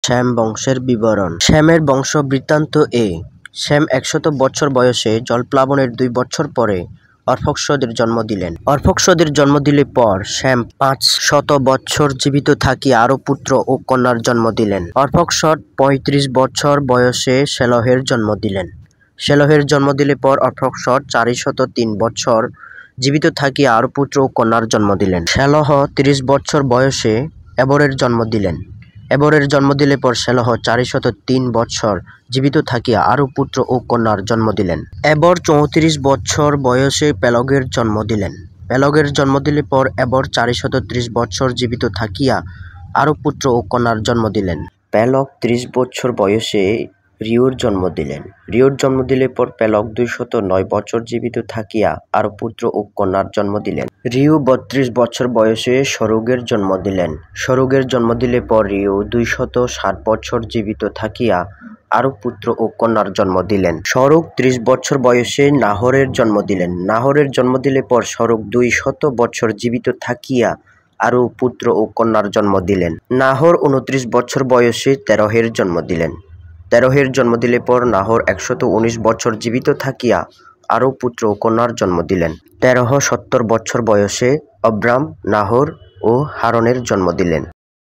শ্যাম বংশের বিবরণ। শ্যামের বংশ বৃত্তান্ত এই: শ্যাম 100 বছর বয়সে জলপ্লাবনের 2 বছর পরে অর্ভক্ষদের জন্ম দিলেন। অর্ভক্ষদের জন্ম দিলে পর শ্যাম 500 বছর জীবিত থাকিয়া আরও পুত্র ও কন্যার জন্ম দিলেন। অর্ভক্ষদ 35 বছর বয়সে সেলহের জন্ম দিলেন। সেলহের জন্ম দিলে পর অর্ভক্ষদ 403 বছর জীবিত থাকিয়া আরও পুত্র ও কন্যার জন্ম দিলেন। সেলহ 30 বছর বয়সে এবরের জন্ম দিলেন। এবরের জন্ম দিলে পর সেলহ 403 বছর জীবিত থাকিয়া আরও পুত্র ও কন্যার জন্ম দিলেন। এবর 34 বছর বয়সে পেলগের জন্ম দিলেন। পেলগের জন্ম দিলে পর এবর 430 বছর জীবিত থাকিয়া আরও পুত্র ও কন্যার জন্ম দিলেন। পেলগ 30 বছর বয়সে রিউর জন্ম দিলেন। রিউর জন্ম দিলে পর পেলগ 209 বছর জীবিত থাকিয়া আরও পুত্র ও কন্যার জন্ম দিলেন। রিউ 32 বছর বয়সে সরুগের জন্ম দিলেন। সরুগের জন্ম দিলে পর রিউ 260 বছর জীবিত থাকিয়া আরও পুত্র ও কন্যার জন্ম দিলেন। সরুগ 30 বছর বয়সে নাহরের জন্ম দিলেন। নাহরের জন্ম দিলে পর সরুগ 200 বছর জীবিত থাকিয়া আরও পুত্র ও কন্যার জন্ম দিলেন। নাহর 29 বছর বয়সে তেরহের জন্ম দিলেন। তেরহের জন্ম দিলে পর নাহর 119 বছর জীবিত থাকিয়া আরও পুত্র ও কন্যার জন্ম দিলেন। তেরহ 70 বছর বয়সে অব্রাম, নাহর ও হারনের জন্ম দিলেন।